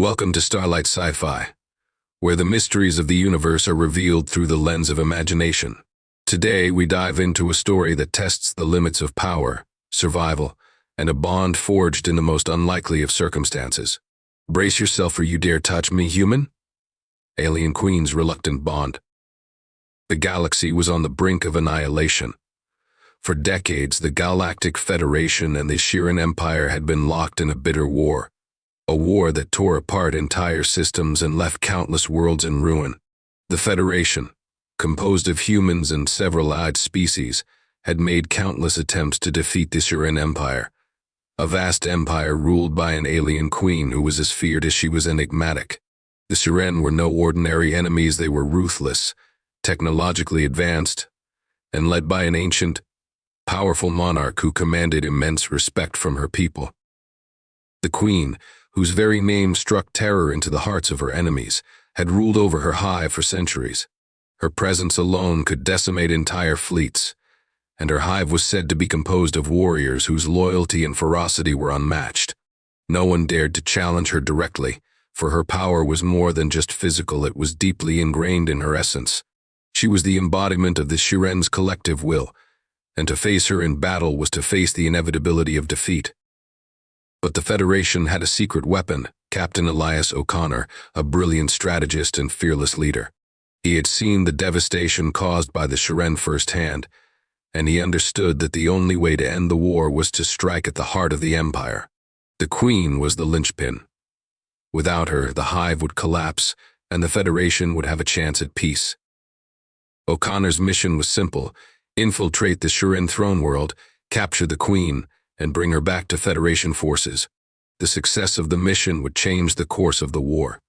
Welcome to Starlight Sci-Fi, where the mysteries of the universe are revealed through the lens of imagination. Today, we dive into a story that tests the limits of power, survival, and a bond forged in the most unlikely of circumstances. Brace yourself or you dare touch me, human? Alien Queen's reluctant bond. The galaxy was on the brink of annihilation. For decades, the Galactic Federation and the Xyren Empire had been locked in a bitter war. A war that tore apart entire systems and left countless worlds in ruin. The Federation, composed of humans and several allied species, had made countless attempts to defeat the Xyren Empire. A vast empire ruled by an alien queen who was as feared as she was enigmatic. The Xyren were no ordinary enemies. They were ruthless, technologically advanced, and led by an ancient, powerful monarch who commanded immense respect from her people. The queen, whose very name struck terror into the hearts of her enemies, had ruled over her hive for centuries. Her presence alone could decimate entire fleets, and her hive was said to be composed of warriors whose loyalty and ferocity were unmatched. No one dared to challenge her directly, for her power was more than just physical. It was deeply ingrained in her essence. She was the embodiment of the Xyren's collective will, and to face her in battle was to face the inevitability of defeat. But the Federation had a secret weapon, Captain Elias O'Connor, a brilliant strategist and fearless leader. He had seen the devastation caused by the Xyren firsthand, and he understood that the only way to end the war was to strike at the heart of the Empire. The Queen was the linchpin. Without her, the hive would collapse, and the Federation would have a chance at peace. O'Connor's mission was simple: infiltrate the Xyren throne world, capture the Queen, and bring her back to Federation forces. The success of the mission would change the course of the war.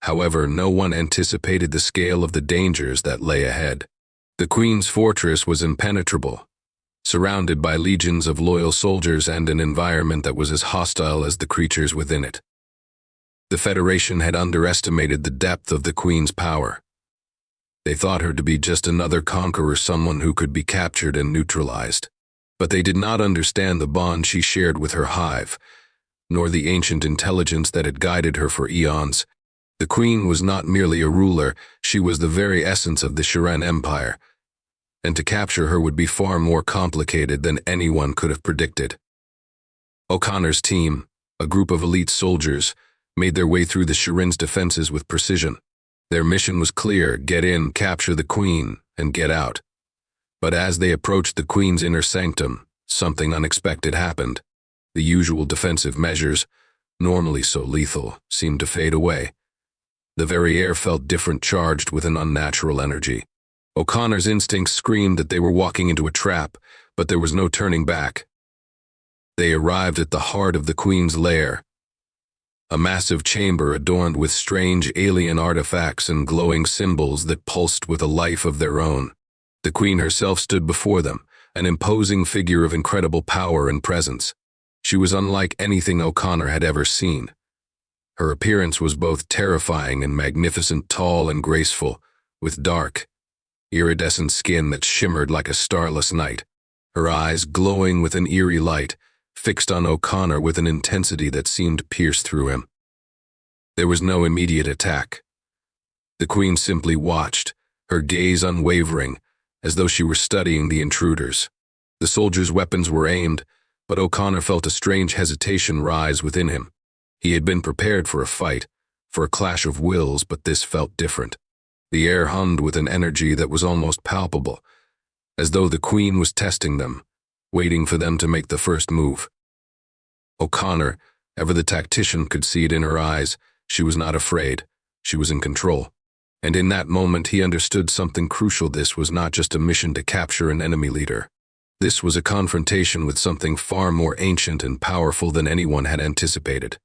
However, no one anticipated the scale of the dangers that lay ahead. The Queen's fortress was impenetrable, surrounded by legions of loyal soldiers and an environment that was as hostile as the creatures within it. The Federation had underestimated the depth of the Queen's power. They thought her to be just another conqueror, someone who could be captured and neutralized. But they did not understand the bond she shared with her hive, nor the ancient intelligence that had guided her for eons. The Queen was not merely a ruler, she was the very essence of the Xyren Empire, and to capture her would be far more complicated than anyone could have predicted. O'Connor's team, a group of elite soldiers, made their way through the Xyren's defenses with precision. Their mission was clear: get in, capture the Queen, and get out. But as they approached the Queen's inner sanctum, something unexpected happened. The usual defensive measures, normally so lethal, seemed to fade away. The very air felt different, charged with an unnatural energy. O'Connor's instincts screamed that they were walking into a trap, but there was no turning back. They arrived at the heart of the Queen's lair, a massive chamber adorned with strange alien artifacts and glowing symbols that pulsed with a life of their own. The Queen herself stood before them, an imposing figure of incredible power and presence. She was unlike anything O'Connor had ever seen. Her appearance was both terrifying and magnificent, tall and graceful, with dark, iridescent skin that shimmered like a starless night. Her eyes, glowing with an eerie light, fixed on O'Connor with an intensity that seemed to pierce through him. There was no immediate attack. The Queen simply watched, her gaze unwavering, as though she were studying the intruders. The soldiers' weapons were aimed, but O'Connor felt a strange hesitation rise within him. He had been prepared for a fight, for a clash of wills, but this felt different. The air hummed with an energy that was almost palpable, as though the Queen was testing them, waiting for them to make the first move. O'Connor, ever the tactician, could see it in her eyes. She was not afraid. She was in control. And in that moment he understood something crucial. This was not just a mission to capture an enemy leader. This was a confrontation with something far more ancient and powerful than anyone had anticipated.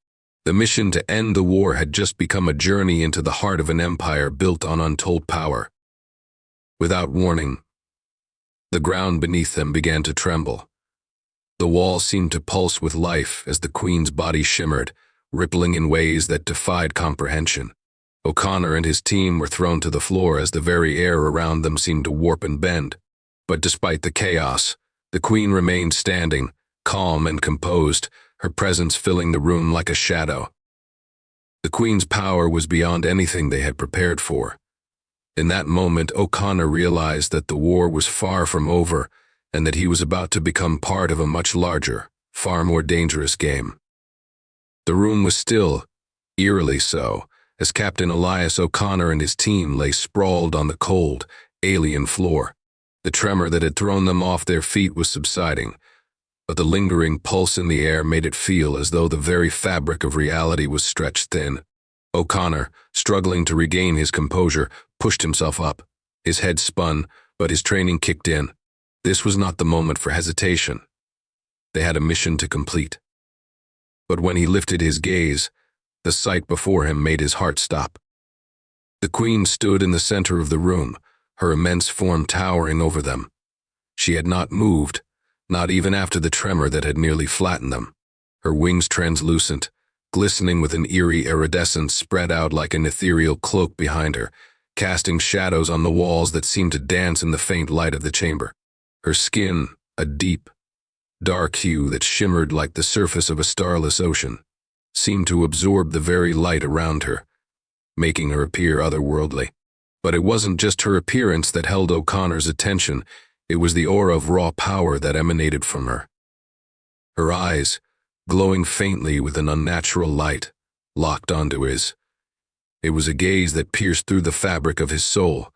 The mission to end the war had just become a journey into the heart of an empire built on untold power. Without warning, the ground beneath them began to tremble. The wall seemed to pulse with life as the Queen's body shimmered, rippling in ways that defied comprehension. O'Connor and his team were thrown to the floor as the very air around them seemed to warp and bend. But despite the chaos, the Queen remained standing, calm and composed, her presence filling the room like a shadow. The Queen's power was beyond anything they had prepared for. In that moment, O'Connor realized that the war was far from over and that he was about to become part of a much larger, far more dangerous game. The room was still, eerily so, as Captain Elias O'Connor and his team lay sprawled on the cold, alien floor. The tremor that had thrown them off their feet was subsiding, but the lingering pulse in the air made it feel as though the very fabric of reality was stretched thin. O'Connor, struggling to regain his composure, pushed himself up. His head spun, but his training kicked in. This was not the moment for hesitation. They had a mission to complete. But when he lifted his gaze, the sight before him made his heart stop. The Queen stood in the center of the room, her immense form towering over them. She had not moved, not even after the tremor that had nearly flattened them. Her wings translucent, glistening with an eerie iridescence, spread out like an ethereal cloak behind her, casting shadows on the walls that seemed to dance in the faint light of the chamber. Her skin, a deep, dark hue that shimmered like the surface of a starless ocean, seemed to absorb the very light around her, making her appear otherworldly. But it wasn't just her appearance that held O'Connor's attention, it was the aura of raw power that emanated from her. Her eyes, glowing faintly with an unnatural light, locked onto his. It was a gaze that pierced through the fabric of his soul,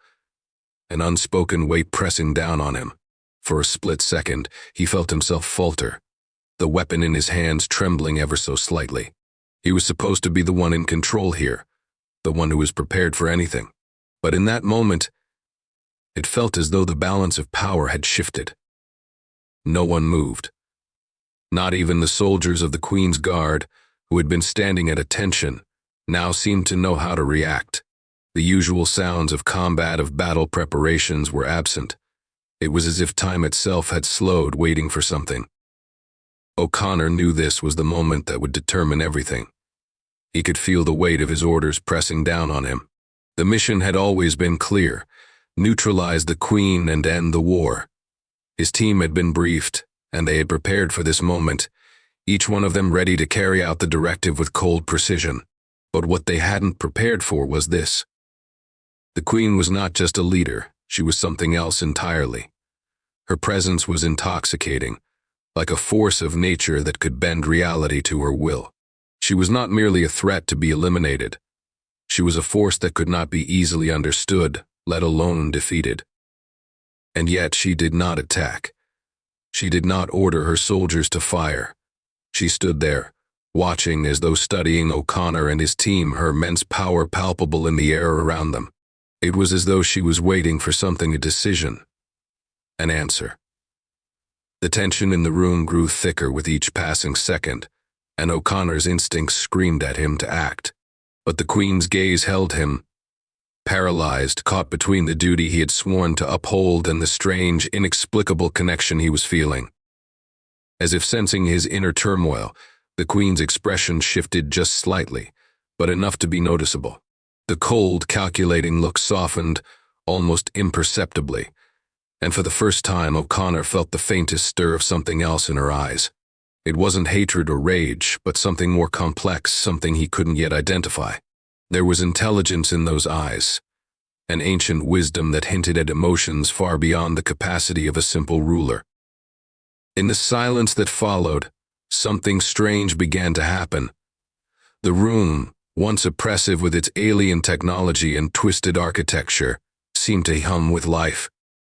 an unspoken weight pressing down on him. For a split second, he felt himself falter, the weapon in his hands trembling ever so slightly. He was supposed to be the one in control here, the one who was prepared for anything. But in that moment, it felt as though the balance of power had shifted. No one moved. Not even the soldiers of the Queen's Guard, who had been standing at attention, now seemed to know how to react. The usual sounds of combat, of battle preparations, were absent. It was as if time itself had slowed, waiting for something. O'Connor knew this was the moment that would determine everything. He could feel the weight of his orders pressing down on him. The mission had always been clear: neutralize the Queen and end the war. His team had been briefed, and they had prepared for this moment, each one of them ready to carry out the directive with cold precision. But what they hadn't prepared for was this. The Queen was not just a leader, she was something else entirely. Her presence was intoxicating, like a force of nature that could bend reality to her will. She was not merely a threat to be eliminated. She was a force that could not be easily understood, let alone defeated. And yet she did not attack. She did not order her soldiers to fire. She stood there, watching as though studying O'Connor and his team, her immense power palpable in the air around them. It was as though she was waiting for something, a decision, an answer. The tension in the room grew thicker with each passing second, and O'Connor's instincts screamed at him to act. But the Queen's gaze held him, paralyzed, caught between the duty he had sworn to uphold and the strange, inexplicable connection he was feeling. As if sensing his inner turmoil, the Queen's expression shifted just slightly, but enough to be noticeable. The cold, calculating look softened, almost imperceptibly, and for the first time O'Connor felt the faintest stir of something else in her eyes. It wasn't hatred or rage, but something more complex, something he couldn't yet identify. There was intelligence in those eyes, an ancient wisdom that hinted at emotions far beyond the capacity of a simple ruler. In the silence that followed, something strange began to happen. The room, once oppressive with its alien technology and twisted architecture, seemed to hum with life.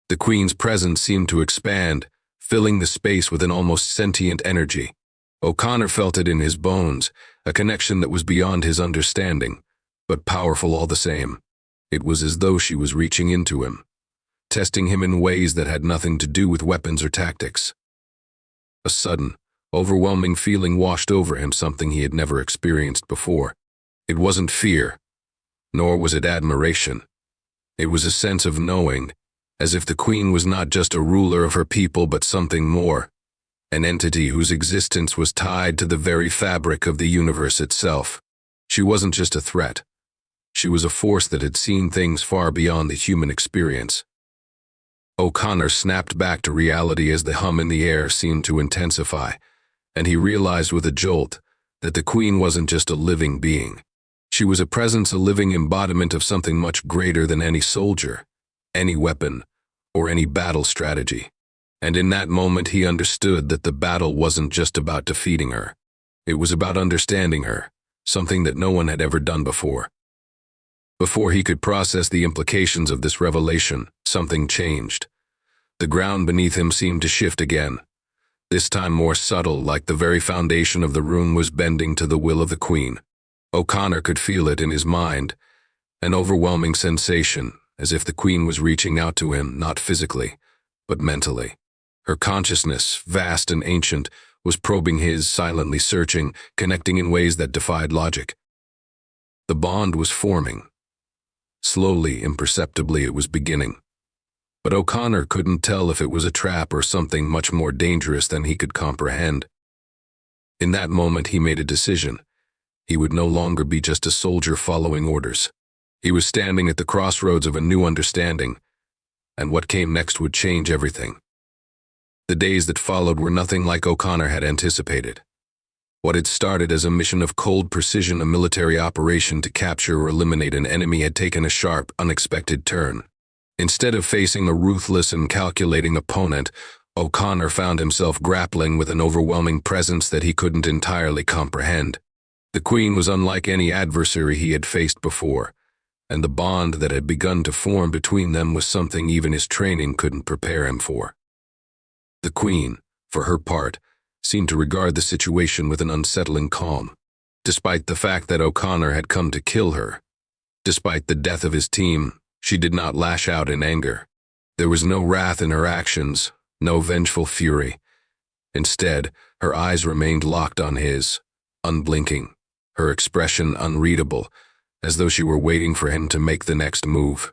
The Queen's presence seemed to expand, filling the space with an almost sentient energy. O'Connor felt it in his bones, a connection that was beyond his understanding, but powerful all the same. It was as though she was reaching into him, testing him in ways that had nothing to do with weapons or tactics. A sudden, overwhelming feeling washed over him, something he had never experienced before. It wasn't fear, nor was it admiration. It was a sense of knowing, as if the Queen was not just a ruler of her people but something more, an entity whose existence was tied to the very fabric of the universe itself. She wasn't just a threat. She was a force that had seen things far beyond the human experience. O'Connor snapped back to reality as the hum in the air seemed to intensify, and he realized with a jolt that the Queen wasn't just a living being. She was a presence, a living embodiment of something much greater than any soldier, any weapon, or any battle strategy. And in that moment he understood that the battle wasn't just about defeating her. It was about understanding her, something that no one had ever done before. Before he could process the implications of this revelation, something changed. The ground beneath him seemed to shift again, this time more subtle, like the very foundation of the room was bending to the will of the Queen. O'Connor could feel it in his mind, an overwhelming sensation, as if the Queen was reaching out to him, not physically, but mentally. Her consciousness, vast and ancient, was probing his, silently searching, connecting in ways that defied logic. The bond was forming. Slowly, imperceptibly, it was beginning. But O'Connor couldn't tell if it was a trap or something much more dangerous than he could comprehend. In that moment, he made a decision. He would no longer be just a soldier following orders. He was standing at the crossroads of a new understanding, and what came next would change everything. The days that followed were nothing like O'Connor had anticipated. What had started as a mission of cold precision, a military operation to capture or eliminate an enemy, had taken a sharp, unexpected turn. Instead of facing a ruthless and calculating opponent, O'Connor found himself grappling with an overwhelming presence that he couldn't entirely comprehend. The Queen was unlike any adversary he had faced before, and the bond that had begun to form between them was something even his training couldn't prepare him for. The Queen, for her part, seemed to regard the situation with an unsettling calm. Despite the fact that O'Connor had come to kill her, despite the death of his team, she did not lash out in anger. There was no wrath in her actions, no vengeful fury. Instead, her eyes remained locked on his, unblinking, her expression unreadable, as though she were waiting for him to make the next move.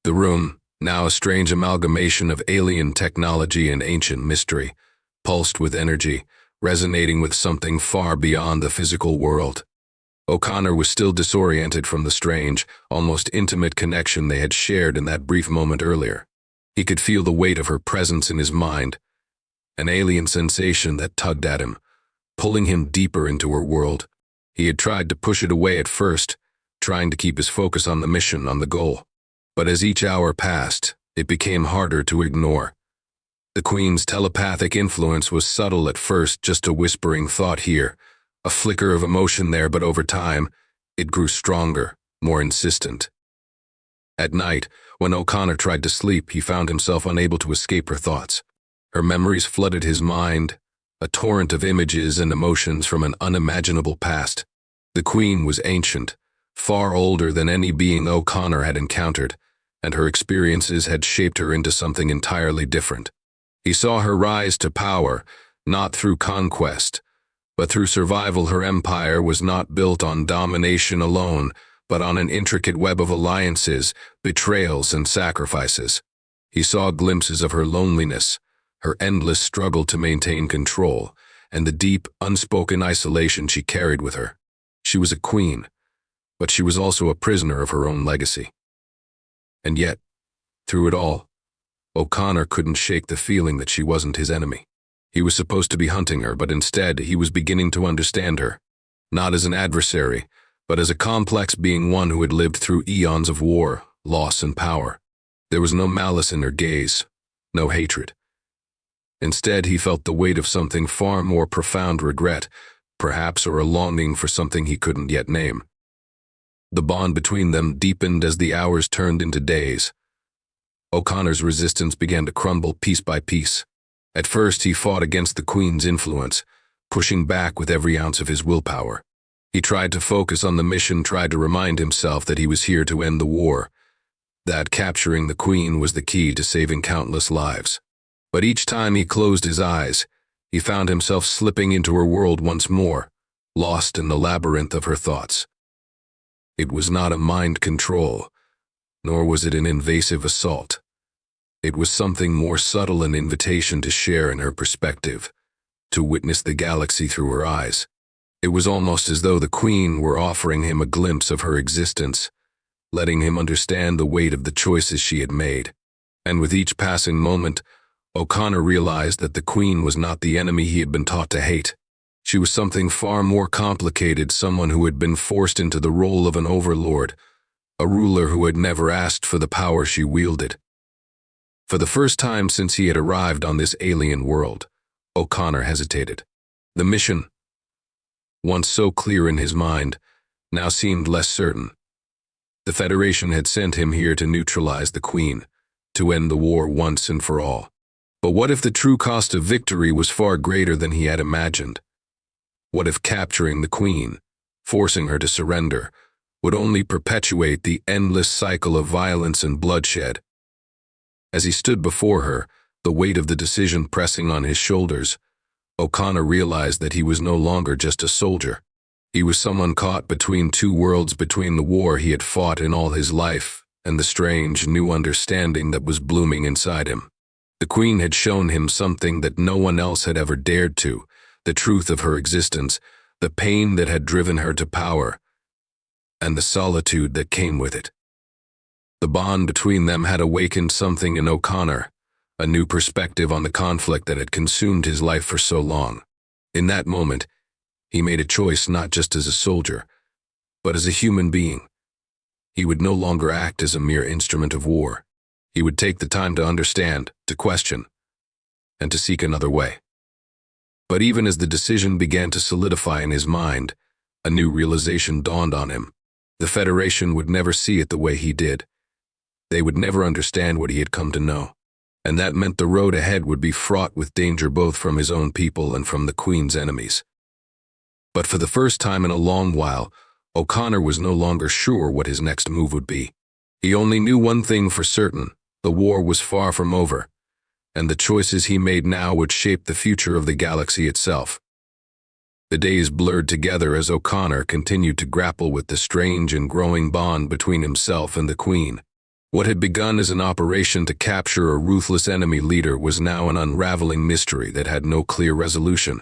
The room, now a strange amalgamation of alien technology and ancient mystery, pulsed with energy, resonating with something far beyond the physical world. O'Connor was still disoriented from the strange, almost intimate connection they had shared in that brief moment earlier. He could feel the weight of her presence in his mind, an alien sensation that tugged at him, pulling him deeper into her world. He had tried to push it away at first, trying to keep his focus on the mission, on the goal. But as each hour passed, it became harder to ignore. The Queen's telepathic influence was subtle at first, just a whispering thought here, a flicker of emotion there, but over time, it grew stronger, more insistent. At night, when O'Connor tried to sleep, he found himself unable to escape her thoughts. Her memories flooded his mind, a torrent of images and emotions from an unimaginable past. The Queen was ancient, far older than any being O'Connor had encountered, and her experiences had shaped her into something entirely different. He saw her rise to power, not through conquest, but through survival. Her empire was not built on domination alone, but on an intricate web of alliances, betrayals, and sacrifices. He saw glimpses of her loneliness, her endless struggle to maintain control, and the deep, unspoken isolation she carried with her. She was a queen, but she was also a prisoner of her own legacy. And yet, through it all, O'Connor couldn't shake the feeling that she wasn't his enemy. He was supposed to be hunting her, but instead he was beginning to understand her, not as an adversary, but as a complex being, one who had lived through eons of war, loss, and power. There was no malice in her gaze, no hatred. Instead, he felt the weight of something far more profound: regret, perhaps, or a longing for something he couldn't yet name. The bond between them deepened as the hours turned into days. O'Connor's resistance began to crumble piece by piece. At first, he fought against the Queen's influence, pushing back with every ounce of his willpower. He tried to focus on the mission, tried to remind himself that he was here to end the war, that capturing the Queen was the key to saving countless lives. But each time he closed his eyes, he found himself slipping into her world once more, lost in the labyrinth of her thoughts. It was not a mind control, nor was it an invasive assault. It was something more subtle, an invitation to share in her perspective, to witness the galaxy through her eyes. It was almost as though the Queen were offering him a glimpse of her existence, letting him understand the weight of the choices she had made. And with each passing moment, O'Connor realized that the Queen was not the enemy he had been taught to hate. She was something far more complicated, someone who had been forced into the role of an overlord, a ruler who had never asked for the power she wielded. For the first time since he had arrived on this alien world, O'Connor hesitated. The mission, once so clear in his mind, now seemed less certain. The Federation had sent him here to neutralize the Queen, to end the war once and for all. But what if the true cost of victory was far greater than he had imagined? What if capturing the Queen, forcing her to surrender, would only perpetuate the endless cycle of violence and bloodshed? As he stood before her, the weight of the decision pressing on his shoulders, O'Connor realized that he was no longer just a soldier. He was someone caught between two worlds, between the war he had fought in all his life and the strange new understanding that was blooming inside him. The Queen had shown him something that no one else had ever dared to, the truth of her existence, the pain that had driven her to power, and the solitude that came with it. The bond between them had awakened something in O'Connor, a new perspective on the conflict that had consumed his life for so long. In that moment, he made a choice not just as a soldier, but as a human being. He would no longer act as a mere instrument of war. He would take the time to understand, to question, and to seek another way. But even as the decision began to solidify in his mind, a new realization dawned on him. The Federation would never see it the way he did. They would never understand what he had come to know. And that meant the road ahead would be fraught with danger both from his own people and from the Queen's enemies. But for the first time in a long while, O'Connor was no longer sure what his next move would be. He only knew one thing for certain: the war was far from over, and the choices he made now would shape the future of the galaxy itself. The days blurred together as O'Connor continued to grapple with the strange and growing bond between himself and the Queen. What had begun as an operation to capture a ruthless enemy leader was now an unraveling mystery that had no clear resolution.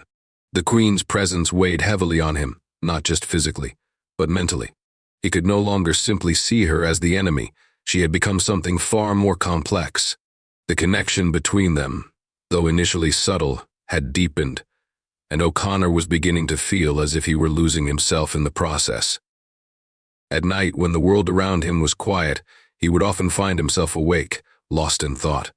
The Queen's presence weighed heavily on him, not just physically, but mentally. He could no longer simply see her as the enemy. She had become something far more complex. The connection between them, though initially subtle, had deepened, and O'Connor was beginning to feel as if he were losing himself in the process. At night, when the world around him was quiet, he would often find himself awake, lost in thought.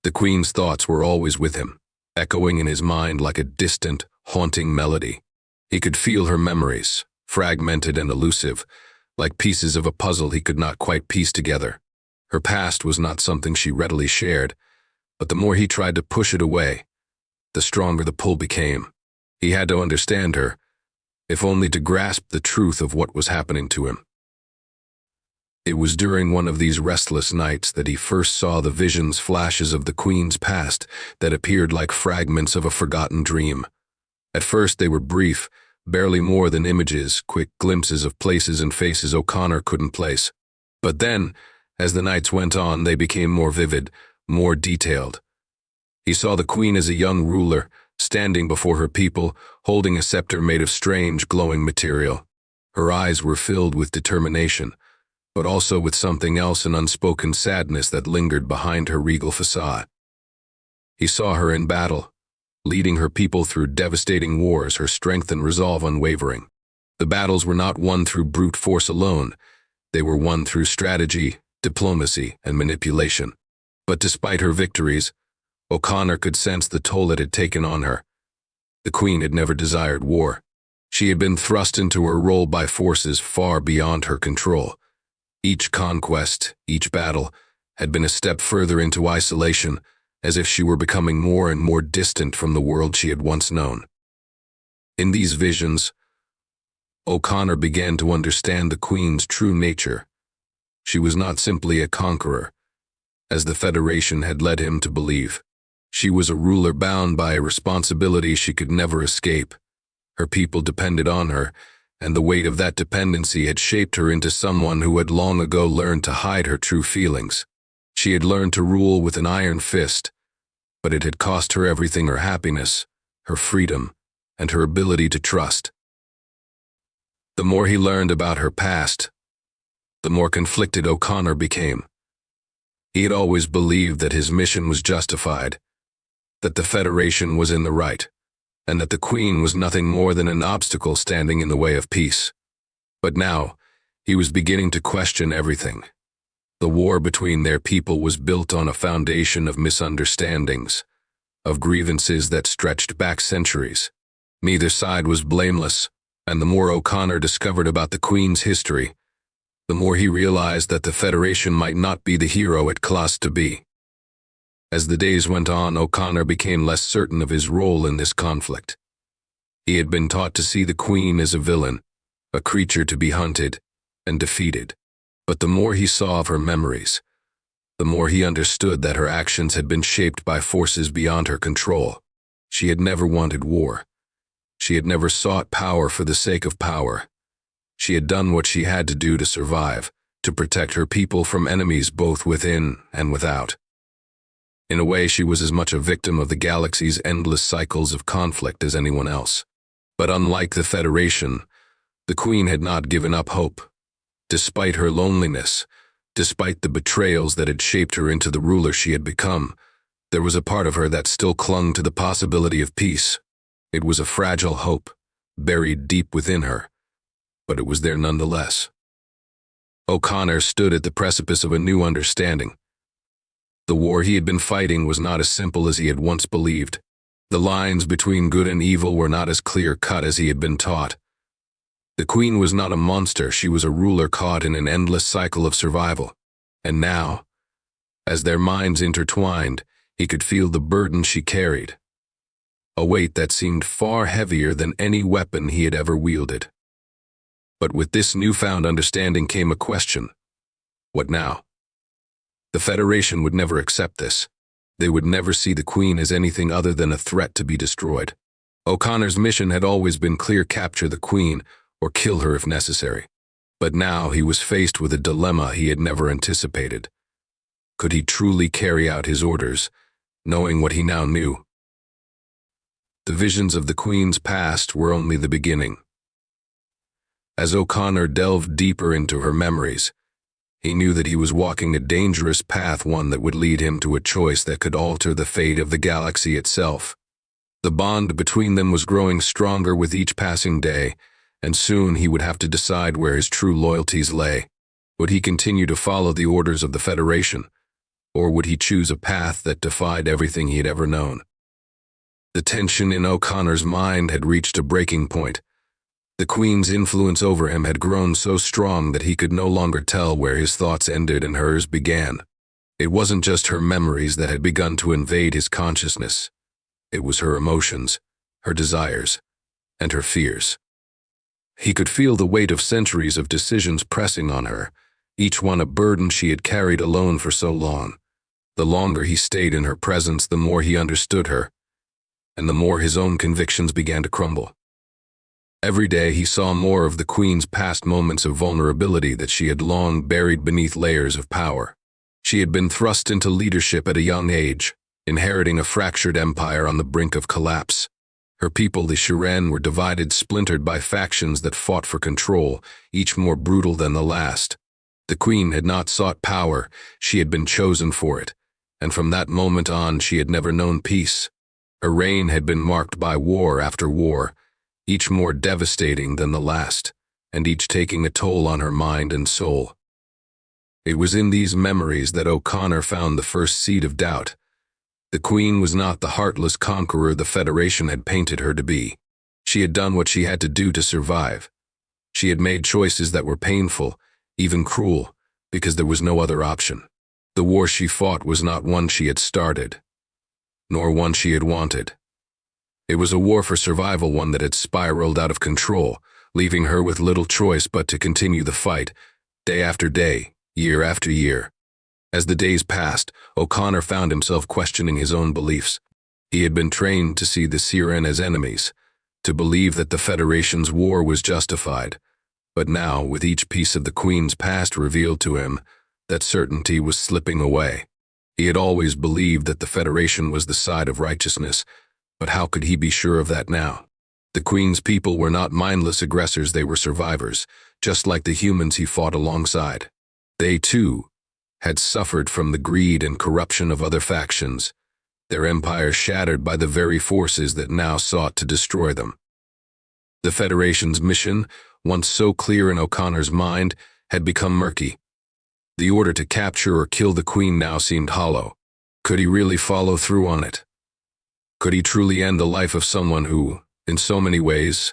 The Queen's thoughts were always with him, echoing in his mind like a distant, haunting melody. He could feel her memories, fragmented and elusive, like pieces of a puzzle he could not quite piece together. Her past was not something she readily shared, but the more he tried to push it away, the stronger the pull became. He had to understand her, if only to grasp the truth of what was happening to him. It was during one of these restless nights that he first saw the visions, flashes of the Queen's past that appeared like fragments of a forgotten dream. At first they were brief, barely more than images, quick glimpses of places and faces O'Connor couldn't place. But then, as the nights went on, they became more vivid, more detailed. He saw the Queen as a young ruler, standing before her people, holding a scepter made of strange, glowing material. Her eyes were filled with determination, but also with something else, an unspoken sadness that lingered behind her regal facade. He saw her in battle, leading her people through devastating wars, her strength and resolve unwavering. The battles were not won through brute force alone. They were won through strategy, diplomacy, and manipulation. But despite her victories, O'Connor could sense the toll it had taken on her. The Queen had never desired war. She had been thrust into her role by forces far beyond her control. Each conquest, each battle, had been a step further into isolation, as if she were becoming more and more distant from the world she had once known. In these visions, O'Connor began to understand the Queen's true nature. She was not simply a conqueror, as the Federation had led him to believe. She was a ruler bound by a responsibility she could never escape. Her people depended on her, and the weight of that dependency had shaped her into someone who had long ago learned to hide her true feelings. She had learned to rule with an iron fist, but it had cost her everything: her happiness, her freedom, and her ability to trust. The more he learned about her past, the more conflicted O'Connor became. He had always believed that his mission was justified, that the Federation was in the right, and that the Queen was nothing more than an obstacle standing in the way of peace. But now, he was beginning to question everything. The war between their people was built on a foundation of misunderstandings, of grievances that stretched back centuries. Neither side was blameless, and the more O'Connor discovered about the Queen's history, the more he realized that the Federation might not be the hero it classed to be. As the days went on, O'Connor became less certain of his role in this conflict. He had been taught to see the Queen as a villain, a creature to be hunted and defeated. But the more he saw of her memories, the more he understood that her actions had been shaped by forces beyond her control. She had never wanted war. She had never sought power for the sake of power. She had done what she had to do to survive, to protect her people from enemies both within and without. In a way, she was as much a victim of the galaxy's endless cycles of conflict as anyone else. But unlike the Federation, the Queen had not given up hope. Despite her loneliness, despite the betrayals that had shaped her into the ruler she had become, there was a part of her that still clung to the possibility of peace. It was a fragile hope, buried deep within her, but it was there nonetheless. O'Connor stood at the precipice of a new understanding. The war he had been fighting was not as simple as he had once believed. The lines between good and evil were not as clear-cut as he had been taught. The Queen was not a monster, she was a ruler caught in an endless cycle of survival. And now, as their minds intertwined, he could feel the burden she carried, a weight that seemed far heavier than any weapon he had ever wielded. But with this newfound understanding came a question. What now? The Federation would never accept this. They would never see the Queen as anything other than a threat to be destroyed. O'Connor's mission had always been clear: capture the Queen, or kill her if necessary. But now he was faced with a dilemma he had never anticipated. Could he truly carry out his orders, knowing what he now knew? The visions of the Queen's past were only the beginning. As O'Connor delved deeper into her memories, he knew that he was walking a dangerous path, one that would lead him to a choice that could alter the fate of the galaxy itself. The bond between them was growing stronger with each passing day, and soon he would have to decide where his true loyalties lay. Would he continue to follow the orders of the Federation, or would he choose a path that defied everything he had ever known? The tension in O'Connor's mind had reached a breaking point. The Queen's influence over him had grown so strong that he could no longer tell where his thoughts ended and hers began. It wasn't just her memories that had begun to invade his consciousness. It was her emotions, her desires, and her fears. He could feel the weight of centuries of decisions pressing on her, each one a burden she had carried alone for so long. The longer he stayed in her presence, the more he understood her, and the more his own convictions began to crumble. Every day he saw more of the Queen's past moments of vulnerability that she had long buried beneath layers of power. She had been thrust into leadership at a young age, inheriting a fractured empire on the brink of collapse. Her people, the Xyren, were divided, splintered by factions that fought for control, each more brutal than the last. The Queen had not sought power, she had been chosen for it, and from that moment on she had never known peace. Her reign had been marked by war after war, each more devastating than the last, and each taking a toll on her mind and soul. It was in these memories that O'Connor found the first seed of doubt. The Queen was not the heartless conqueror the Federation had painted her to be. She had done what she had to do to survive. She had made choices that were painful, even cruel, because there was no other option. The war she fought was not one she had started, nor one she had wanted. It was a war for survival, one that had spiraled out of control, leaving her with little choice but to continue the fight, day after day, year after year. As the days passed, O'Connor found himself questioning his own beliefs. He had been trained to see the Xyren as enemies, to believe that the Federation's war was justified. But now, with each piece of the Queen's past revealed to him, that certainty was slipping away. He had always believed that the Federation was the side of righteousness, but how could he be sure of that now? The Queen's people were not mindless aggressors, they were survivors, just like the humans he fought alongside. They, too, had suffered from the greed and corruption of other factions, their empire shattered by the very forces that now sought to destroy them. The Federation's mission, once so clear in O'Connor's mind, had become murky. The order to capture or kill the Queen now seemed hollow. Could he really follow through on it? Could he truly end the life of someone who, in so many ways,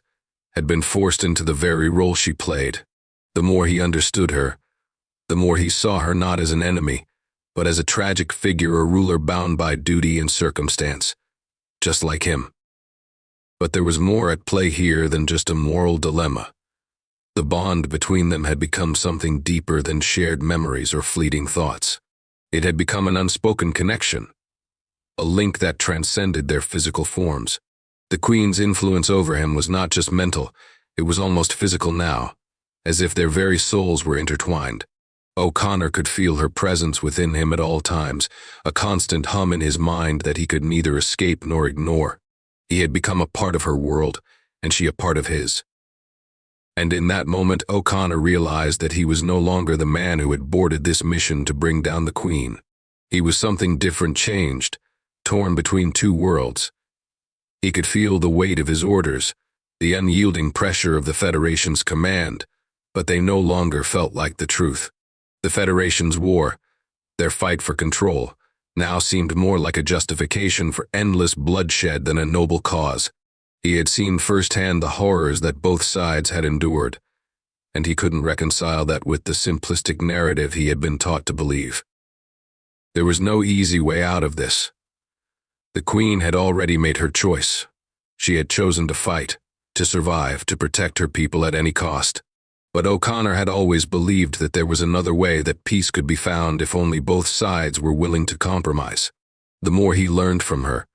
had been forced into the very role she played? The more he understood her, the more he saw her not as an enemy, but as a tragic figure, a ruler bound by duty and circumstance, just like him. But there was more at play here than just a moral dilemma. The bond between them had become something deeper than shared memories or fleeting thoughts. It had become an unspoken connection, a link that transcended their physical forms. The Queen's influence over him was not just mental, it was almost physical now, as if their very souls were intertwined. O'Connor could feel her presence within him at all times, a constant hum in his mind that he could neither escape nor ignore. He had become a part of her world, and she a part of his. And in that moment, O'Connor realized that he was no longer the man who had boarded this mission to bring down the Queen. He was something different, changed, torn between two worlds. He could feel the weight of his orders, the unyielding pressure of the Federation's command, but they no longer felt like the truth. The Federation's war, their fight for control, now seemed more like a justification for endless bloodshed than a noble cause. He had seen firsthand the horrors that both sides had endured, and he couldn't reconcile that with the simplistic narrative he had been taught to believe. There was no easy way out of this. The Queen had already made her choice. She had chosen to fight, to survive, to protect her people at any cost. But O'Connor had always believed that there was another way, that peace could be found if only both sides were willing to compromise. The more he learned from her,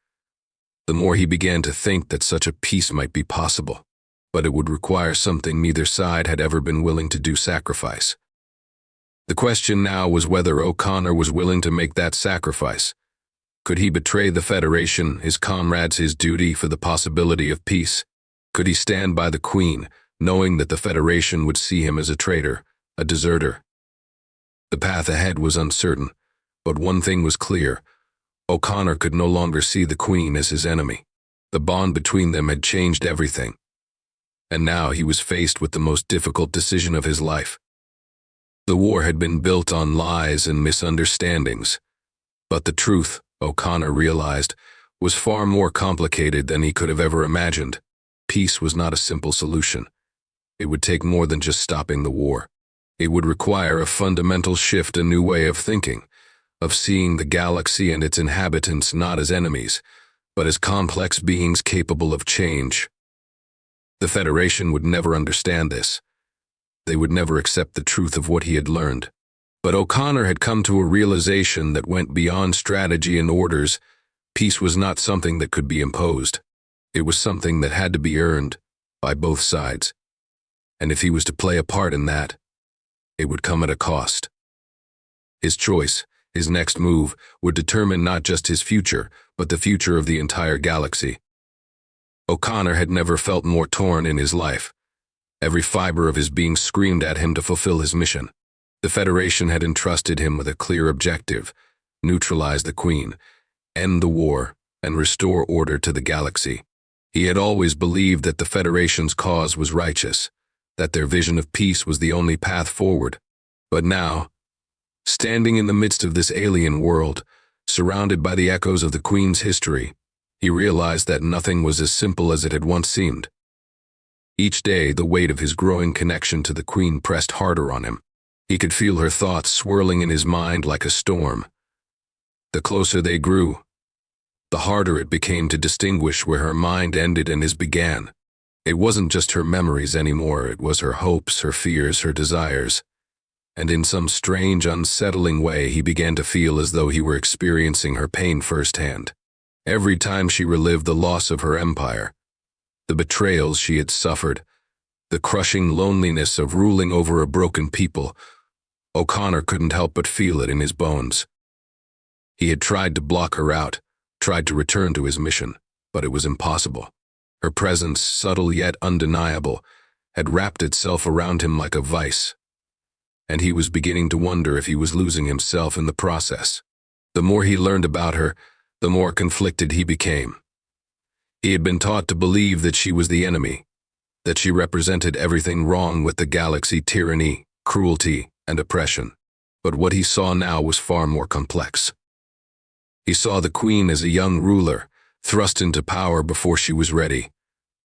the more he began to think that such a peace might be possible, but it would require something neither side had ever been willing to do: sacrifice. The question now was whether O'Connor was willing to make that sacrifice. Could he betray the Federation, his comrades, his duty for the possibility of peace? Could he stand by the Queen, knowing that the Federation would see him as a traitor, a deserter? The path ahead was uncertain, but one thing was clear: O'Connor could no longer see the Queen as his enemy. The bond between them had changed everything. And now he was faced with the most difficult decision of his life. The war had been built on lies and misunderstandings, but the truth, O'Connor realized, was far more complicated than he could have ever imagined. Peace was not a simple solution. It would take more than just stopping the war. It would require a fundamental shift, a new way of thinking, of seeing the galaxy and its inhabitants not as enemies, but as complex beings capable of change. The Federation would never understand this. They would never accept the truth of what he had learned. But O'Connor had come to a realization that went beyond strategy and orders. Peace was not something that could be imposed. It was something that had to be earned by both sides. And if he was to play a part in that, it would come at a cost. His choice, his next move, would determine not just his future, but the future of the entire galaxy. O'Connor had never felt more torn in his life. Every fiber of his being screamed at him to fulfill his mission. The Federation had entrusted him with a clear objective: neutralize the Queen, end the war, and restore order to the galaxy. He had always believed that the Federation's cause was righteous, that their vision of peace was the only path forward. But now, standing in the midst of this alien world, surrounded by the echoes of the Queen's history, he realized that nothing was as simple as it had once seemed. Each day, the weight of his growing connection to the Queen pressed harder on him. He could feel her thoughts swirling in his mind like a storm. The closer they grew, the harder it became to distinguish where her mind ended and his began. It wasn't just her memories anymore, it was her hopes, her fears, her desires. And in some strange, unsettling way, he began to feel as though he were experiencing her pain firsthand. Every time she relived the loss of her empire, the betrayals she had suffered, the crushing loneliness of ruling over a broken people, O'Connor couldn't help but feel it in his bones. He had tried to block her out, tried to return to his mission, but it was impossible. Her presence, subtle yet undeniable, had wrapped itself around him like a vice, and he was beginning to wonder if he was losing himself in the process. The more he learned about her, the more conflicted he became. He had been taught to believe that she was the enemy, that she represented everything wrong with the galaxy: tyranny, cruelty, and oppression. But what he saw now was far more complex. He saw the Queen as a young ruler, thrust into power before she was ready,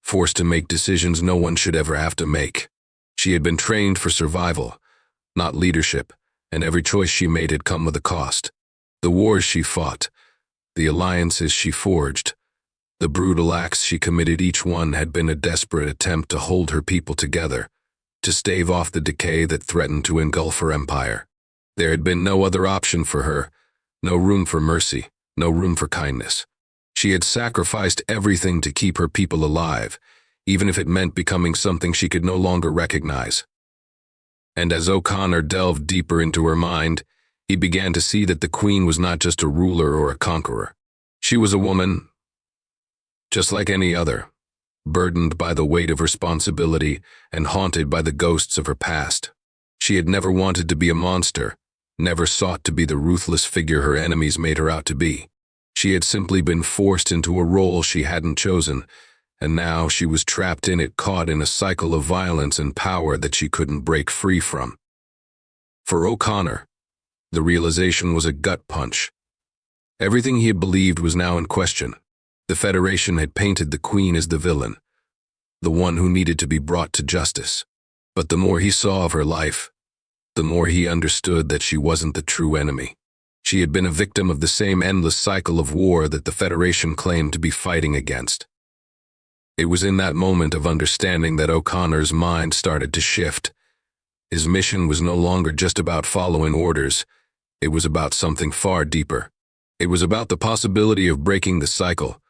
forced to make decisions no one should ever have to make. She had been trained for survival, not leadership, and every choice she made had come with a cost. The wars she fought, the alliances she forged, the brutal acts she committed, each one had been a desperate attempt to hold her people together, to stave off the decay that threatened to engulf her empire. There had been no other option for her, no room for mercy, no room for kindness. She had sacrificed everything to keep her people alive, even if it meant becoming something she could no longer recognize. And as O'Connor delved deeper into her mind, he began to see that the Queen was not just a ruler or a conqueror. She was a woman, just like any other, burdened by the weight of responsibility and haunted by the ghosts of her past. She had never wanted to be a monster, never sought to be the ruthless figure her enemies made her out to be. She had simply been forced into a role she hadn't chosen, and now she was trapped in it, caught in a cycle of violence and power that she couldn't break free from. For O'Connor, the realization was a gut punch. Everything he had believed was now in question. The Federation had painted the Queen as the villain, the one who needed to be brought to justice. But the more he saw of her life, the more he understood that she wasn't the true enemy. She had been a victim of the same endless cycle of war that the Federation claimed to be fighting against. It was in that moment of understanding that O'Connor's mind started to shift. His mission was no longer just about following orders. It was about something far deeper. It was about the possibility of breaking the cycle,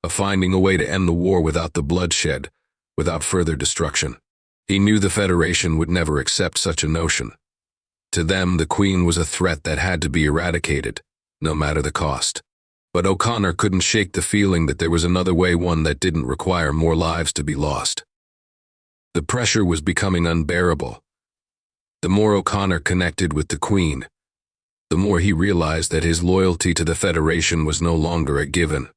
of finding a way to end the war without the bloodshed, without further destruction. He knew the Federation would never accept such a notion. To them, the Queen was a threat that had to be eradicated, no matter the cost. But O'Connor couldn't shake the feeling that there was another way, one that didn't require more lives to be lost. The pressure was becoming unbearable. The more O'Connor connected with the Queen, the more he realized that his loyalty to the Federation was no longer a given.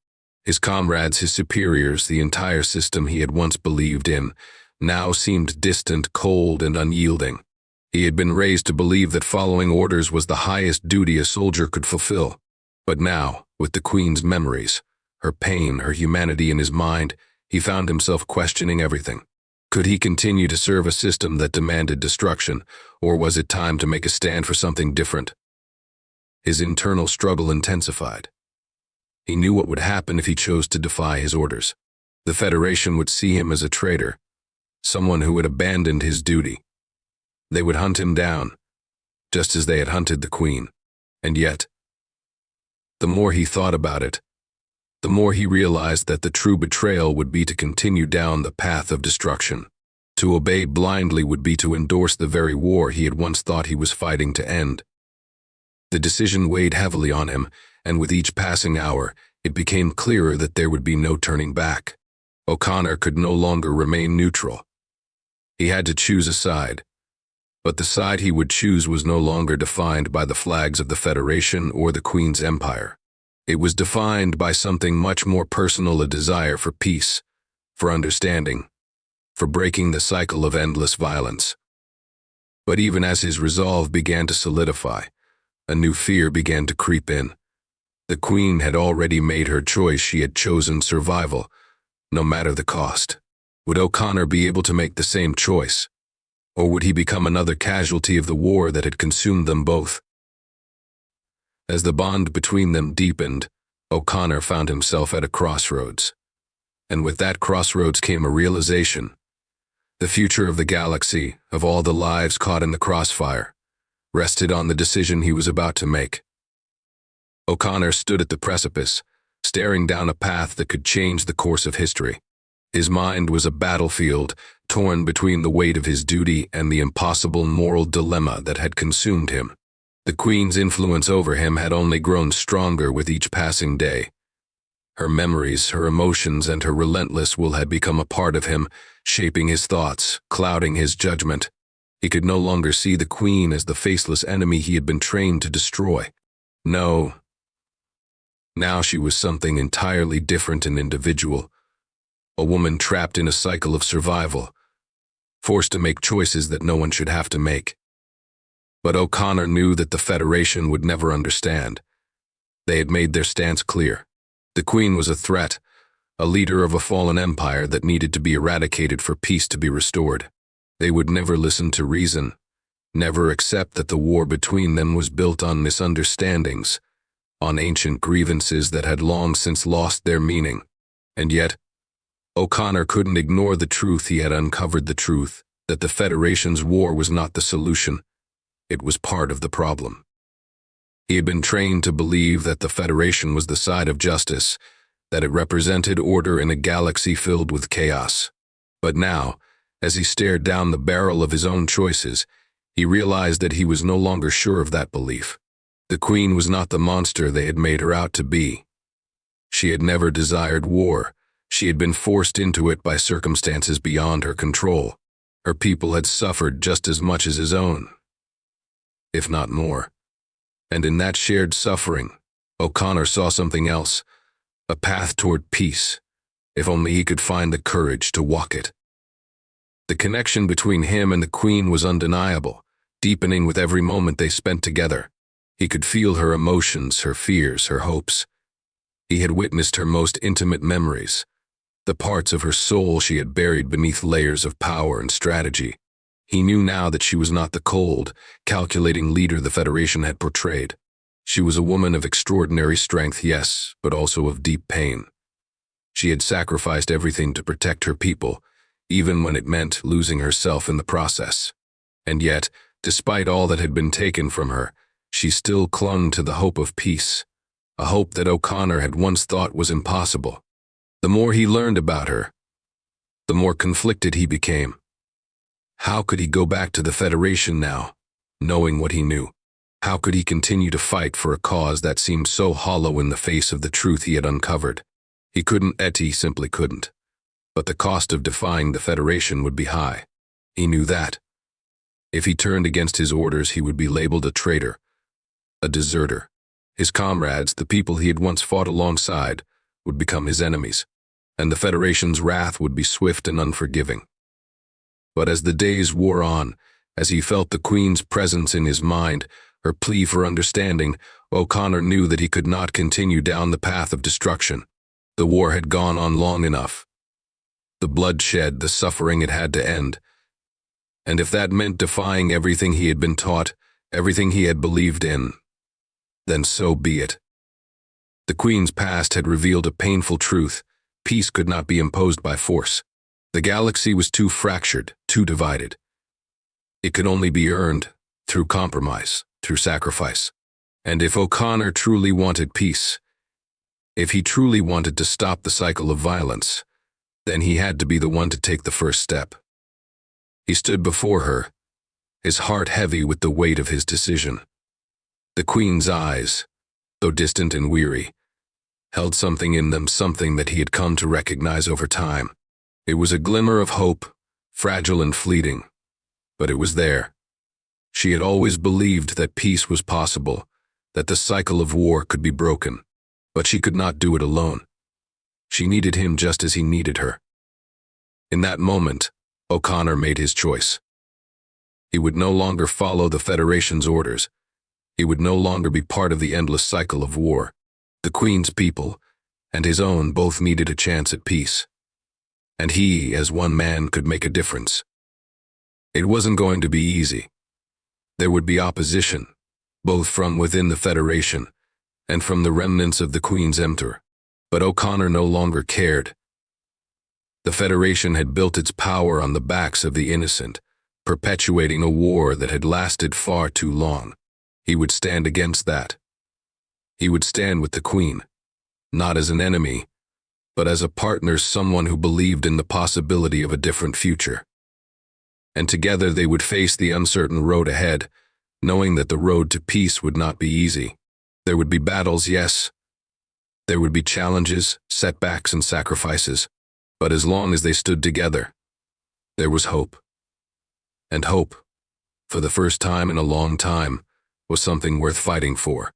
His comrades, his superiors, the entire system he had once believed in, now seemed distant, cold, and unyielding. He had been raised to believe that following orders was the highest duty a soldier could fulfill. But now, with the Queen's memories, her pain, her humanity in his mind, he found himself questioning everything. Could he continue to serve a system that demanded destruction, or was it time to make a stand for something different? His internal struggle intensified. He knew what would happen if he chose to defy his orders. The Federation would see him as a traitor, someone who had abandoned his duty. They would hunt him down, just as they had hunted the Queen. And yet, the more he thought about it, the more he realized that the true betrayal would be to continue down the path of destruction. To obey blindly would be to endorse the very war he had once thought he was fighting to end. The decision weighed heavily on him, and with each passing hour, it became clearer that there would be no turning back. O'Connor could no longer remain neutral. He had to choose a side. But the side he would choose was no longer defined by the flags of the Federation or the Queen's empire. It was defined by something much more personal, a desire for peace, for understanding, for breaking the cycle of endless violence. But even as his resolve began to solidify, a new fear began to creep in. The Queen had already made her choice. She had chosen survival, no matter the cost. Would O'Connor be able to make the same choice? Or would he become another casualty of the war that had consumed them both? As the bond between them deepened, O'Connor found himself at a crossroads. And with that crossroads came a realization. The future of the galaxy, of all the lives caught in the crossfire, rested on the decision he was about to make. O'Connor stood at the precipice, staring down a path that could change the course of history. His mind was a battlefield, torn between the weight of his duty and the impossible moral dilemma that had consumed him. The Queen's influence over him had only grown stronger with each passing day. Her memories, her emotions, and her relentless will had become a part of him, shaping his thoughts, clouding his judgment. He could no longer see the Queen as the faceless enemy he had been trained to destroy. No, Now she was something entirely different and individual, a woman trapped in a cycle of survival, forced to make choices that no one should have to make. But O'Connor knew that the Federation would never understand. They had made their stance clear. The Queen was a threat, a leader of a fallen empire that needed to be eradicated for peace to be restored. They would never listen to reason, never accept that the war between them was built on misunderstandings, on ancient grievances that had long since lost their meaning. And yet, O'Connor couldn't ignore the truth. He had uncovered the truth, that the Federation's war was not the solution. It was part of the problem. He had been trained to believe that the Federation was the side of justice, that it represented order in a galaxy filled with chaos. But now, as he stared down the barrel of his own choices, he realized that he was no longer sure of that belief. The Queen was not the monster they had made her out to be. She had never desired war. She had been forced into it by circumstances beyond her control. Her people had suffered just as much as his own, if not more. And in that shared suffering, O'Connor saw something else, a path toward peace, if only he could find the courage to walk it. The connection between him and the Queen was undeniable, deepening with every moment they spent together. He could feel her emotions, her fears, her hopes. He had witnessed her most intimate memories, the parts of her soul she had buried beneath layers of power and strategy. He knew now that she was not the cold, calculating leader the Federation had portrayed. She was a woman of extraordinary strength, yes, but also of deep pain. She had sacrificed everything to protect her people, even when it meant losing herself in the process. And yet, despite all that had been taken from her, she still clung to the hope of peace, a hope that O'Connor had once thought was impossible. The more he learned about her, the more conflicted he became. How could he go back to the Federation now, knowing what he knew? How could he continue to fight for a cause that seemed so hollow in the face of the truth he had uncovered? He couldn't. He simply couldn't. But the cost of defying the Federation would be high. He knew that. If he turned against his orders, he would be labeled a traitor, a deserter. His comrades, the people he had once fought alongside, would become his enemies, and the Federation's wrath would be swift and unforgiving. But as the days wore on, as he felt the Queen's presence in his mind, her plea for understanding, O'Connor knew that he could not continue down the path of destruction. The war had gone on long enough. The bloodshed, the suffering, it had to end. And if that meant defying everything he had been taught, everything he had believed in, then so be it. The Queen's past had revealed a painful truth. Peace could not be imposed by force. The galaxy was too fractured, too divided. It could only be earned through compromise, through sacrifice. And if O'Connor truly wanted peace, if he truly wanted to stop the cycle of violence, then he had to be the one to take the first step. He stood before her, his heart heavy with the weight of his decision. The Queen's eyes, though distant and weary, held something in them, something that he had come to recognize over time. It was a glimmer of hope, fragile and fleeting, but it was there. She had always believed that peace was possible, that the cycle of war could be broken, but she could not do it alone. She needed him just as he needed her. In that moment, O'Connor made his choice. He would no longer follow the Federation's orders. He would no longer be part of the endless cycle of war. The Queen's people and his own both needed a chance at peace. And he, as one man, could make a difference. It wasn't going to be easy. There would be opposition, both from within the Federation and from the remnants of the Queen's Empire. But O'Connor no longer cared. The Federation had built its power on the backs of the innocent, perpetuating a war that had lasted far too long. He would stand against that. He would stand with the Queen, not as an enemy, but as a partner, someone who believed in the possibility of a different future. And together they would face the uncertain road ahead, knowing that the road to peace would not be easy. There would be battles, yes. There would be challenges, setbacks, and sacrifices. But as long as they stood together, there was hope. And hope, for the first time in a long time, was something worth fighting for.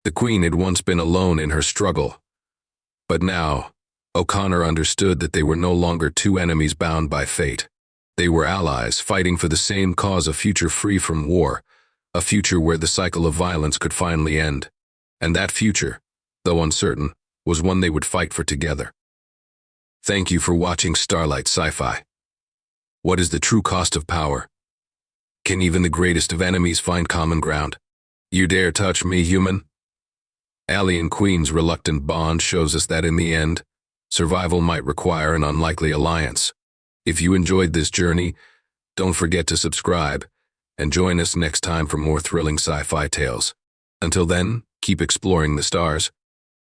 The Queen had once been alone in her struggle, but now, O'Connor understood that they were no longer two enemies bound by fate. They were allies, fighting for the same cause, a future free from war, a future where the cycle of violence could finally end. And that future, though uncertain, was one they would fight for together. Thank you for watching Starlight Sci-Fi. What is the true cost of power? Can even the greatest of enemies find common ground? You dare touch me, human? Alien Queen's reluctant bond shows us that in the end, survival might require an unlikely alliance. If you enjoyed this journey, don't forget to subscribe and join us next time for more thrilling sci-fi tales. Until then, keep exploring the stars.